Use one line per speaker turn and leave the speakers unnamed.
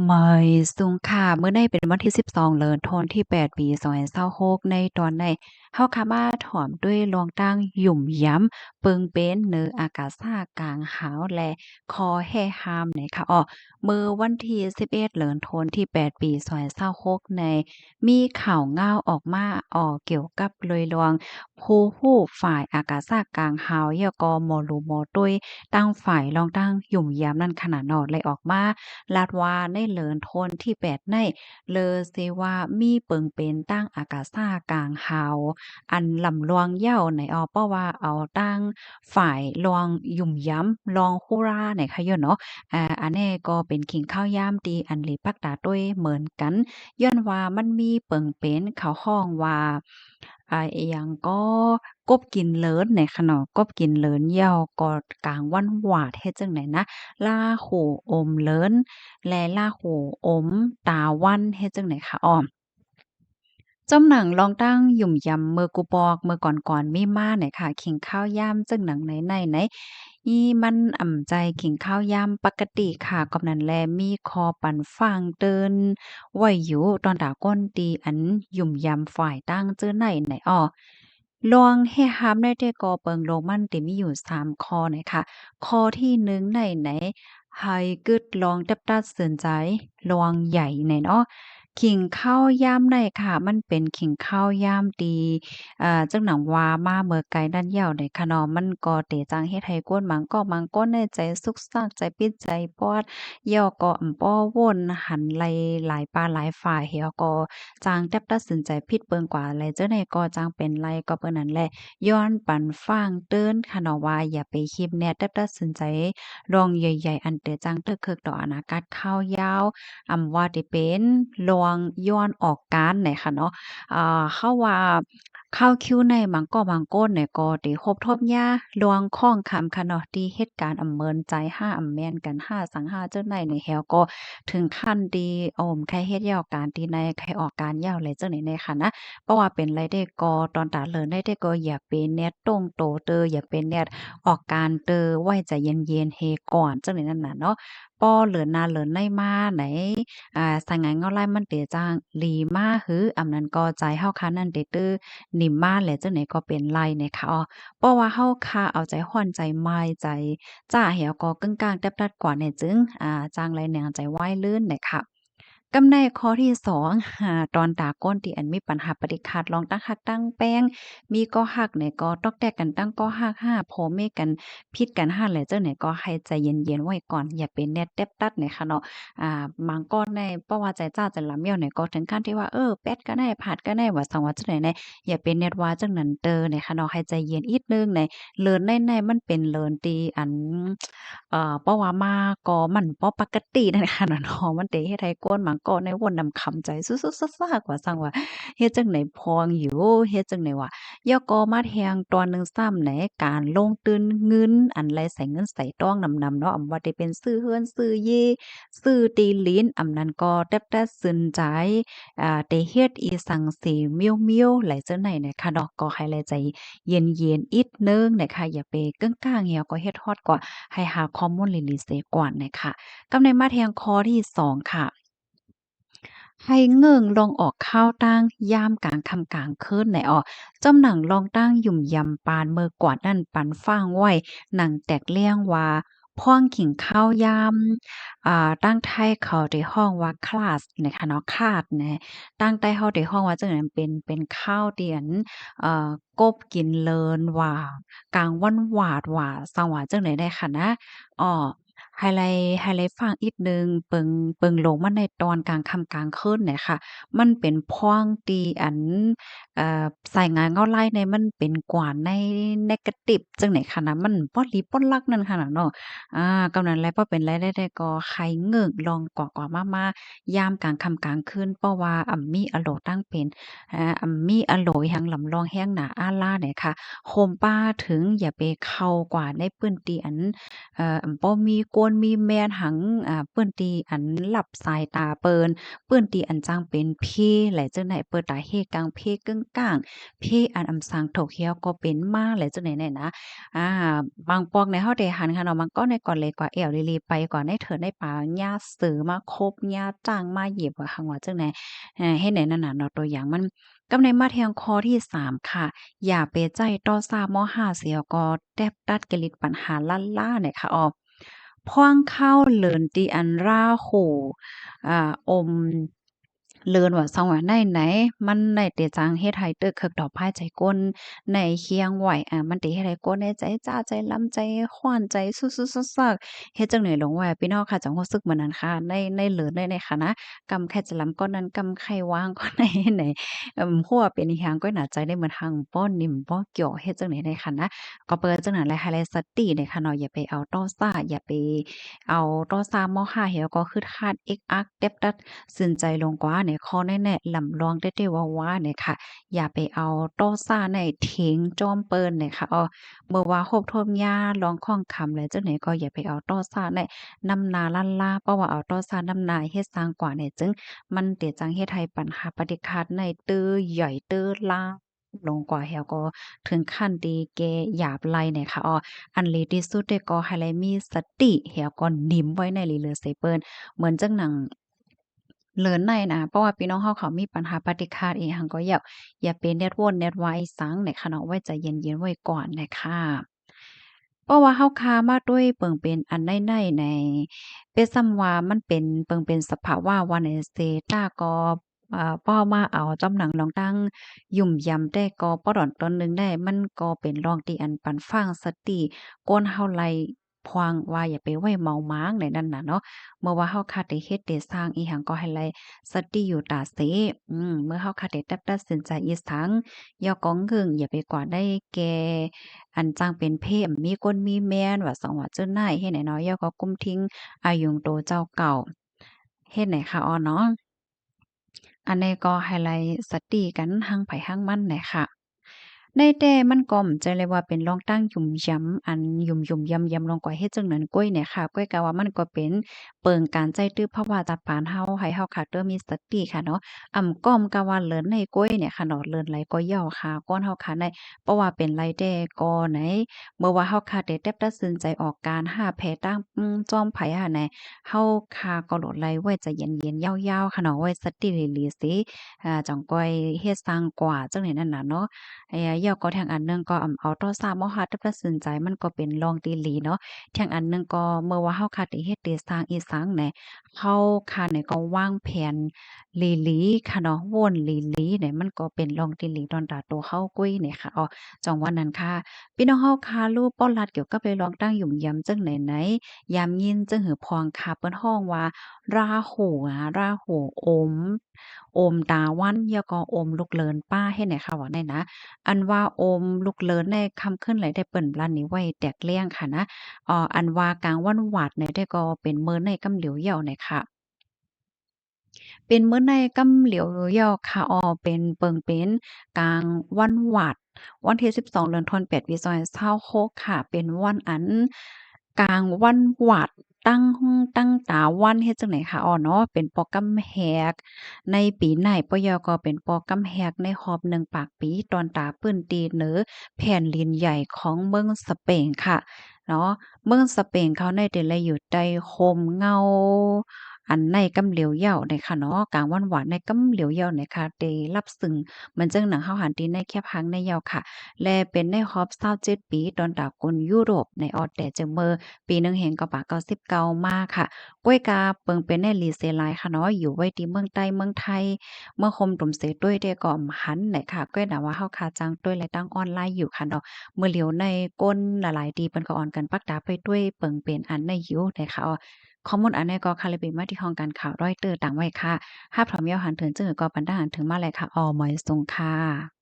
ไม่สูงค่ะมื้อในเป็นวันที่12เดือนธันวาคมที่8ปี2026ในตอนในเฮาค่ะมาถ่อมด้วยลวงตั้งหยุ่มย้ำเปิงเป็นเนออากาศซ่ากลางหาวและคอแห่ฮามในค่ะมื้อวันที่11เดือนธันวาคมที่8ปี2026ในมีข่าวง่าวออกมาเกี่ยวกับเลยลวงผู้ฮู้ฝ่ายอากาศซ่ากลางหาวยกมรู้มตุ้ยตั้งฝ่ายลองตั้งหยุ่มย้ำนั่นขนาดเนาะเลยออกมา ลาดว่าในเหลินโทนที่8ในเลอเซว่ามีเปิงเป็นตั้งอากาซ่ากลางหาวอันลำลวงเหย้าในเพราะว่าเอาตั้งฝ่ายลวงยุ่มย้ำลองฮูราในค่ะย้อนเนาะอันนี้ก็เป็นขิงข้าวยามตีอันหลีปักตาด้วยเหมือนกันย้อนว่ามันมีเปิงเป็นเขาห้องว่าอิหยังก็กบกินเลิศในค่ะเนาะกบกินเลินเหย้าก็กลางวันหวาดเฮ็ดจังไดนะลาหูอมเลิน และล่าหูอมตาวันเฮ็ดจั่งใดคะอ้อจำหนังลองตั้งหยุ่มยำมือกูปอกมือก่อนๆมีมาไหนค่ะขิงข้าวย่ำจึงหนังไหนอีมันใจขิงข้าวยำปกติค่ะกำนันแลมีคอปันฟางเดินไว้อยู่ตอนดาก้นตีอันหยุ่มยำฝ่ายตั้งเจอไหนอ้อลองให้ฮับได้แต่ก็เปิงโลมันติมีอยู่3ข้อไหนค่ะข้อที่1ไหนให้กึดลองตับตัดเสินใจลองใหญ่ไหนเนาะขิงข้าวยำได้ค่ะมันเป็นขิงข้าวยำดีจังหนังว่ามาเมื่อไกลด้านยาวในคะเนาะมันก็เตจังเฮ็ดให้กวนหมังก็หมังก้นในใจสุกซักใจปิดใจปอดย่อก็ป้อวนหันไหลหลายปาหลายฝ่ายเหี่ยวก็จางแทบตัดสินใจผิดเปิงกว่าแลเจ้าไหนก็จางเป็นไรก็เปิ้นนั่นแหละย้อนปันฟางเติ้นค่ะเนาะว่าอย่าไปคิดแน่แทบตัดสินใจรองใหญ่ๆอันเตจังเทิกเคิกต่ออนาคตข้าวยาวว่าติเป็นลวงย้อนออกการไหนค่ะเนาะเขาว่าข้าวคิ้วในมังก็มังโก้นเนี่ยก็ติครบทบยาลวงข้องคำค่ะเนาะที่เหตุการณ์เมินใจห้าแม่นกันห้าสังห้าเจ้าในในแฮวก็ถึงขั้นดีใครเฮ็ดยาวการตีในใครออกการยาวเลยเจ้าไหนในค่ะนะเพราะว่าเป็นไรได้ก็ตอนตาเลินได้ก็อย่าเป็นแนตรงโตเตออย่าเป็นแนตออกการเตอไว้ใจเย็นๆเฮก่อนเจ้าไหนนั่นน่ะเนาะป้อเหลือนาเหลือในมาไหนสังงานเงาไล่มันเตจ้างหลีมาหืออำนั้นก็ใจเฮาค่ะนั่นเตตื้อนิมมาแหละจังไหนก็เป็นไรเนี่ยค่ะเพราะว่าเฮาค่ะเอาใจฮ้อนใจไม้ใจจ้าเหี่ยวก็กึ่งกลางแต๊บตัดกว่าเนี่ยจึงจ้างไรแหนงใจไหว้ลื่นเนี่ยค่ะกำในข้อที่2ตอนตาก้นที่อันมีปัญหาปฏิฆาตลองตั้งหักตั้งแป้งมีก็หักเนี่ยก็ตอกแตกกันตั้งก็หักห้าโพเมกันพิดกันห้าแหละเจ้าไหนก็ให้ใจเย็นๆไว้ก่อนอย่าเป็นแนตแต๊บตัดเนี่ยค่ะเนาะ บางก้อนในเพราะว่าใจจ้าใจลำเมี่ยวเนี่ยก็ถึงขั้นที่ว่าเป็ดก็ได้ผัดก็ได้ว่าสังว่าจังได๋ในอย่าเป็นเน็ตว่าจังนั้นเด้อเนี่ยค่ะเนาะให้ใจเย็นอีกหนึ่งในเลินในมันเป็นเลินที่อันเพราะว่ามาก็มันบ่ปกตินั่นค่ะเนาะมันเตเฮ็ดให้คนบางก็ในวนนำคำใจซุๆซ่าๆกว่าซังว่าเฮ็ดจังได๋พองอยู่เฮ็ดจังได๋วะย่อก็มาแทงตอนหนึ่งซ้ำในการลงทุนเงินอันไรใส่เงินใส่ตองนำๆเนาะว่าได้เป็นซื้อเฮือนซื้อเย ซื่อตีลิ้นอำนั้นก็แต๊บแต๊ซึนใจได้เฮ็ดอีสังสีเมียวๆไหลจังไหนเนี่ยค่ะเนาะก็ให้แลใจเย็นๆอีกหนึ่งนะคะอย่าไปกึ้งก้างเหี่ยวก็เฮ็ดฮอดกว่าให้หาข้อมูลลีๆเสียก่อนน่ะค่ะกับในมาแทงข้อที่2ค่ะ ให้เงิ่งลองออกข้าวตั้งยามกลางค่ำกลางคืนไหนจำหนังลองตั้งหยุ่มยำปานมือกวาดนั่นปันฟ้างไว้หนังแตกเลี่ยงว่าพ่องขิงข้าวยามตั้งไทยเขาได้ฮ้องว่าคลาสนะคะเนาะคลาดแหนะตั้งใต้เฮาได้ฮ้องว่าจังนั้นเป็นข้าวเตียนกบกินเลินว่ากลางวันหวาดว่าสังว่าจังได๋ได้ค่ะนะอ้อ ไฮไลต์ฟังอีกหนึ่งเปิงลงมาในตอนกลางค่ำกลางคืนเนี่ยค่ะมันเป็นพ้องตีอันสายงานเงาไล่ในมันเป็นกว่าใน negative จังไหนค่ะนะมันบ่ลิบ่ลักนั่นค่ะน่ะเนาะกำนั้นแหละพอเป็นรายได้ก็ไข่เงิกลองกว่าๆมายามกลางค่ำกลางคืนเพราะว่ามีอะโลตั้งเป็นมีอะโลหยังลำลองแฮ้งหนาอาลาเนี่ยค่ะโฮมป้าถึงอย่าไปเข้ากว่าในพื้นที่อันบ่มีก้น นมีแม่นหังเปิ้นตีอันหลับสายตาเปิ้นเปิ้นตีอันจังเป็นเพแหละจังไหนเปิดตาเฮกลางเพกึ่งกลางเพอันอำสางถกเหี่ยวก็เป็นมาแหละจังไหนๆนะอ่าบางปอกในเฮาได้หันค่ะเนาะมันก็ในก่อนเลยกว่าแอวลีๆไปกว่าในเถิดในป่าหญ้าเสือมาคบหญ้าจ้างมาเหยียบว่าหังว่าจังไหนเฮ็ดไหนนั่นน่ะเนาะตัวอย่างมันกำในมาแทงข้อที่3ค่ะอย่าไปใจต่อซาม5เสียก็แตบตัดกะลิดปัญหาลั่นล่าเนี่ยค่ะพ่วงเข้าเลินตีอันราโหอมเลินว่าสังว่าไหนๆมันได้แต่จังเฮ็ดให้เตึกเคิกดอกพายใจก้นในเคียงไหวมันติเฮ็ดให้ก้นในใจจ้าใจล้ำใจฮ้อนใจซุๆซักๆเฮ็ดจังได๋ลงว่าพี่น้องค่ะจังรู้สึกเหมือนนั้นค่ะในเลินในค่ะนะกำแค่จะล้ำก้อนนั้นกำไข่วางก้อนไหนหัวเป็นอีหยังก็น่าใจได้เหมือนหังป้อนนิ่มบ่เกี่ยวเฮ็ดจังได๋ในค่ะนะก็เปิดจังนั้นแหละไฮไลท์สติในค่ะเนาะอย่าไปเอาต่อซ่าอย่าไปเอาต่อซ่ามอค่าเหี่ยวก็คือคาดเอ็กอักเต็บตัดสินใจลงกว่าในข้อแน่ๆลำลองเต้ๆว้าๆเนี่ยค่ะอย่าไปเอาต่อซ่าในเถียงจอมเปิ้นเนี่ยค่ะเมื่อว่าโฮบทมยาลองข้องคำแล้วจังไหนก็อย่าไปเอาต่อซ่าในนำนาลั่นล่าเพราะว่าเอาต่อซ่านำนาเฮ็ดสร้างกว่าเนี่ยจึงมันเตียจังเฮ็ดให้ปัญหาปฏิฆาตในตื้อใหญ่ตื้อลาลงกว่าแล้วก็ถึงขั้นตีแก่หยาบไล่เนี่ยค่ะอันเลที่สุดเด้ก็ให้ไลมีสติแล้วก็นิ่มไว้ในเหลือๆใส่เปิ้นเหมือนจังหนังเลินในนะเพราะว่าพี่น้องเขามีปัญหาปฏิฆาตอีหังก็อย่าเป็นแนดวนแนดไว้สังเนี่ยค่ะเนาะไว้ใจเย็นๆไว้ก่อนน่ะค่ะเพราะว่าเฮาค้ามาด้วยเปิ่งเป็นอันในเป็นส่ำว่ามันเป็นเปิ่งเป็นสภาวะว่าในเซตาก็ป้อมาเอาจำหนังลองตั้งยุ่มยำได้ก็ป้อดอนตนหนึ่งได้มันก็เป็นรองที่อันปันฟังสติก้นเฮาไล่พวางว่าอย่าไปไว้เมาม้างในนั้นน่ะเนาะเมื่อว่าเฮาคาดได้เฮ็ดได้สร้างอีหยังก็ให้ไล่สติอยู่ตาเสเมื่อเฮาคาดได้ตัดสินใจอีสังอย่ากองกึ่งอย่าไปกว่าได้แก่อันจังเป็นเพศมีก้นมีแม่นว่าสองว่าเจ้านายเฮ็ดให้น้อยย่อก็กุมทิ้งอายุงโตเจ้าเก่าเฮ็ดไหนคะเนาะ อันนี้ก็ไฮไลต์สติกันหังไผหังมันแหละค่ะในแต่มันก็จะเรียกว่าเป็นรองตั้งหยุ่มย้ำอันหยุ่มๆยำๆลงกว่าเฮ็ดจังนั้นก้อยเนี่ยค่ะก้อยก็ว่ามันก็เป็นเปิงการใจตื้อเพราะว่าตาปานเฮาให้เฮาค่ะเด้อมีสติค่ะเนาะก้อมก็ว่าเลินในก้อยเนี่ยค่ะเนาะเลินไหลก็ย่อค่ะก้อนเฮาค่ะในเพราะว่าเป็นไรแต่ก็ไหนเมื่อว่าเฮาค่ะได้ตัดสินใจออกการหาแพ้ตั้งจอมไผหาไหนเฮาค่ะก็โหลดไหลไว้ใจเย็นๆยาวๆค่ะเนาะไว้สติหลีๆสิจังก้อยเฮ็ดสร้างกว่าจังได๋นั่นน่ะเนาะ ยอก็แทงอันหนึงก็เอาต่อซ้ำเฮาหัดตัดสินใจมันก็เป็นรองตีหลีเนาะแทงอันหนึงก็เมื่อว่าเฮาคัดได้เฮ็ดได้สร้างอีสังแหน่เฮาค่ะเนี่ยก็วางแผนหลีๆค่ะเนาะวนหลีๆเนี่ยมันก็เป็นรองตีหลีดอนดาตัวเฮากุ้ยเนี่ยค่ะจังว่านั้นค่ะพี่น้องเฮาค่ะรู้ป้อลัดเกี่ยวกับไปลองตั้งหยุ่มยำจังไหนๆยามยินจังหือพองค่ะเปิ้นฮ้องว่าราหูราหูอมตาวันแล้วก็อมลูกเลินป้าเฮ็ดให้ค่ะว่าได้นะ อันว่าโอมลูกเลินในคำขึ้นไหลได้เปิ่นปลานนี้ไว้แตกเลี่ยงค่ะนะอันว่ากลางวันหวาดเนี่ยได้ก็เป็นมื้อในกำเหลียวเหยี่ยวเนี่ยค่ะเป็นมื้อในกำเหลียวเหยี่ยวค่ะเป็นเปิ่งเป็นกลางวันหวาดวันที่12เดือนธันวาคมปี2526ค่ะเป็นวันอันกลางวันหวาดตั้งตาวันเฮ็ดจั่งใดคะเนาะเป็นปอกำแหกในปีไหนปยก็เป็นปอกำแหกในรอบ1ปากปีตอนตาปื้นตีเหนือแผ่นดินใหญ่ของเมืองสเปนค่ะเนาะเมืองสเปนเขาได้แต่ละอยู่ใต้โคมเงาอันในกำเหลียวเหย้าเนี่ยค่ะเนาะกลางวันหวานในกำเหลียวเหย้าเนี่ยค่ะได้รับซึ่งเหมือนจังหนังเฮาหันตีในแคบหังในเหย้าค่ะและเป็นในรอบ27ปีตอนตากลยุโรปในแต่จังเมอปีหนึ่งแห่งกว่า99มาค่ะก้วยกาเปิงเป็นในลีเซลายค่ะเนาะอยู่ไว้ที่เมืองใต้เมืองไทย เมื่อคมตุ่มเสด้วยได้ก็หันไหนค่ะก็น่ะว่าเฮาคาจังด้วยและตั้งออนไลน์อยู่ค่ะเนาะเมื่อเหลียวในก้นหลายๆดีเปิ้นก็ออนกันปักดาไปด้วยเปิงเป็นอันในอยู่นะคะข้อมูลอันนี้ก็คาลิเบมาที่ห้องการข่าวร้อยเตอร์ต่างไว้ค่ะภาพถอมยาวหันถึงจึงก็ปันดาหันถึงมาเลยค่ะหมอยสุงค่ะ